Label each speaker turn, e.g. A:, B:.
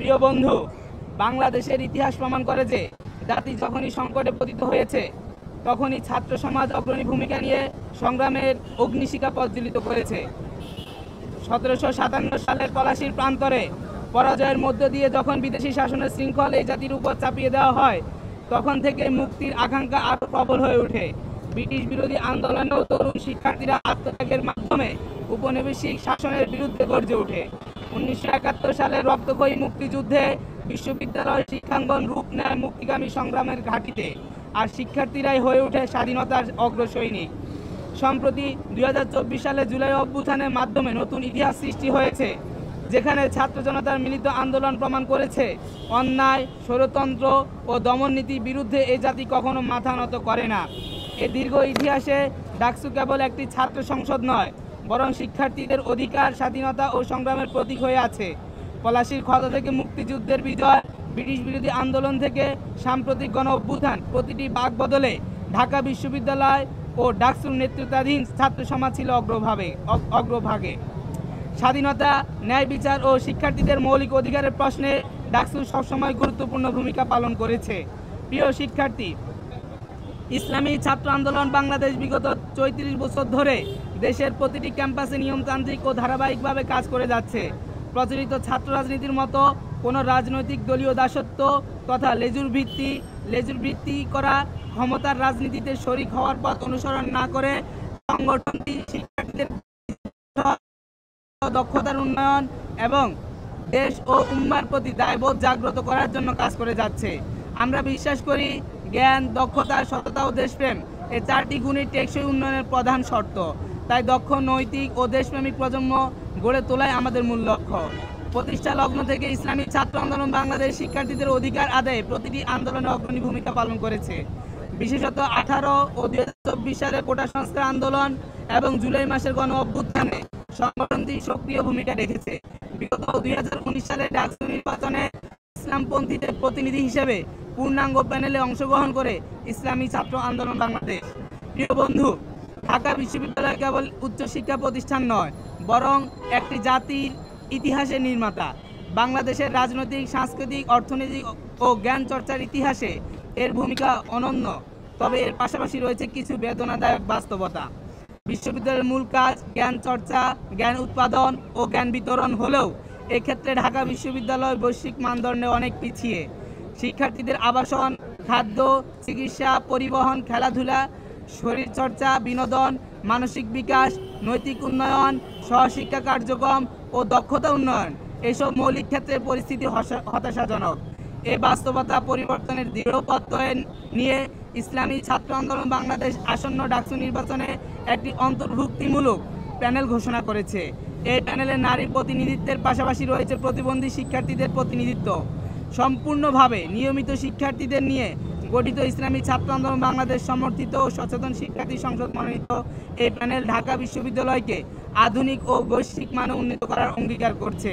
A: প্রিয় বন্ধু, বাংলাদেশের ইতিহাস প্রমাণ করে যে জাতি যখনই সংকটে পতিত হয়েছে তখনই ছাত্র সমাজ অগ্রণী ভূমিকা নিয়ে সংগ্রামের অগ্নিশিখা প্রজ্বলিত করেছে। 1757 সালের পলাশীর প্রান্তরে পরাজয়ের মধ্য দিয়ে যখন বিদেশি শাসনের শৃঙ্খল এই জাতির উপর চাপিয়ে দেওয়া হয়, তখন থেকে মুক্তির আকাঙ্ক্ষা আরও প্রবল হয়ে ওঠে। ব্রিটিশ বিরোধী আন্দোলনেও তরুণ শিক্ষার্থীরা আত্মত্যাগের মাধ্যমে উপনিবেশিক শাসনের বিরুদ্ধে গর্জে ওঠে। 1971 সালের রক্তক্ষয়ী মুক্তিযুদ্ধে বিশ্ববিদ্যালয় শিক্ষাঙ্গন রূপ নেয় মুক্তিগামী সংগ্রামের ঘাঁটিতে, আর শিক্ষার্থীরাই হয়ে ওঠে স্বাধীনতার অগ্রসৈনিক। সম্প্রতি 2024 সালে জুলাই অভ্যুত্থানের মাধ্যমে নতুন ইতিহাস সৃষ্টি হয়েছে, যেখানে ছাত্র জনতার মিলিত আন্দোলন প্রমাণ করেছে অন্যায়, স্বৈরতন্ত্র ও দমননীতির বিরুদ্ধে এই জাতি কখনো মাথা নত করে না। এই দীর্ঘ ইতিহাসে ডাকসু কেবল একটি ছাত্র সংসদ নয়, বরং শিক্ষার্থীদের অধিকার, স্বাধীনতা ও সংগ্রামের প্রতীক হয়ে আছে। পলাশীর ক্ষত থেকে মুক্তিযুদ্ধের বিজয়, ব্রিটিশ বিরোধী আন্দোলন থেকে সাম্প্রতিক গণ অভ্যুত্থান, প্রতিটি বাক বদলে ঢাকা বিশ্ববিদ্যালয় ও ডাকসুর নেতৃত্বাধীন ছাত্র সমাজ ছিল অগ্রভাগে। স্বাধীনতা, ন্যায় বিচার ও শিক্ষার্থীদের মৌলিক অধিকারের প্রশ্নে ডাকসু সবসময় গুরুত্বপূর্ণ ভূমিকা পালন করেছে। প্রিয় শিক্ষার্থী, ইসলামী ছাত্র আন্দোলন বাংলাদেশ বিগত 34 বছর ধরে দেশের প্রতিটি ক্যাম্পাসে নিয়মতান্ত্রিক ও ধারাবাহিকভাবে কাজ করে যাচ্ছে। প্রচলিত ছাত্র রাজনীতির মতো কোনো রাজনৈতিক দলীয় দাসত্ব তথা লেজুর ভিত্তি করা ক্ষমতার রাজনীতিতে শরিক হওয়ার পথ অনুসরণ না করে সংগঠনটি শিক্ষার্থীদের দক্ষতার উন্নয়ন এবং দেশ ও উম্মার প্রতি দায়বোধ জাগ্রত করার জন্য কাজ করে যাচ্ছে। আমরা বিশ্বাস করি জ্ঞান, দক্ষতা, সততা ও দেশপ্রেম এই চারটি গুণই টেকসই উন্নয়নের প্রধান শর্ত। তাই দক্ষ, নৈতিক ও দেশপ্রেমিক প্রজন্ম গড়ে তোলাই আমাদের মূল লক্ষ্য। প্রতিষ্ঠা লগ্ন থেকে ইসলামী ছাত্র আন্দোলন বাংলাদেশ শিক্ষার্থীদের অধিকার আদায়ে প্রতিটি আন্দোলনে অগ্রণী ভূমিকা পালন করেছে। বিশেষত 18 ও 2024 সালের কোটা সংস্কার আন্দোলন এবং জুলাই মাসের গণ অভ্যুত্থানে সংগঠনটি সক্রিয় ভূমিকা রেখেছে। বিগত 2019 সালের ডাকসু নির্বাচনে ইসলামপন্থীদের প্রতিনিধি হিসেবে পূর্ণাঙ্গ প্যানেলে অংশগ্রহণ করে ইসলামী ছাত্র আন্দোলন বাংলাদেশ। প্রিয় বন্ধু, ঢাকা বিশ্ববিদ্যালয় কেবল উচ্চশিক্ষা প্রতিষ্ঠান নয়, বরং একটি জাতির ইতিহাসের নির্মাতা। বাংলাদেশের রাজনৈতিক, সাংস্কৃতিক, অর্থনৈতিক ও জ্ঞান চর্চার ইতিহাসে এর ভূমিকা অনন্য। তবে এর পাশাপাশি রয়েছে কিছু বেদনাদায়ক বাস্তবতা। বিশ্ববিদ্যালয়ের মূল কাজ জ্ঞান চর্চা, জ্ঞান উৎপাদন ও জ্ঞান বিতরণ হলেও এক্ষেত্রে ঢাকা বিশ্ববিদ্যালয় বৈশ্বিক মানদণ্ডে অনেক পিছিয়ে। শিক্ষার্থীদের আবাসন, খাদ্য, চিকিৎসা, পরিবহন, খেলাধুলা, শরীরচর্চা, বিনোদন, মানসিক বিকাশ, নৈতিক উন্নয়ন, সহশিক্ষা কার্যক্রম ও দক্ষতা উন্নয়ন এসব মৌলিক ক্ষেত্রে পরিস্থিতি হতাশাজনক। এই বাস্তবতা পরিবর্তনের দৃঢ় প্রত্যয় নিয়ে ইসলামী ছাত্র আন্দোলন বাংলাদেশ আসন্ন ডাকসু নির্বাচনে একটি অন্তর্ভুক্তিমূলক প্যানেল ঘোষণা করেছে। এই প্যানেলে নারী প্রতিনিধিত্বের পাশাপাশি রয়েছে প্রতিবন্ধী শিক্ষার্থীদের প্রতিনিধিত্ব। সম্পূর্ণভাবে নিয়মিত শিক্ষার্থীদের নিয়ে গঠিত ইসলামী ছাত্র আন্দোলন বাংলাদেশ সমর্থিত ও সচেতন শিক্ষার্থী সংসদ মনোনীত এই প্যানেল ঢাকা বিশ্ববিদ্যালয়কে আধুনিক ও বৈশ্বিক মানে উন্নীত করার অঙ্গীকার করছে।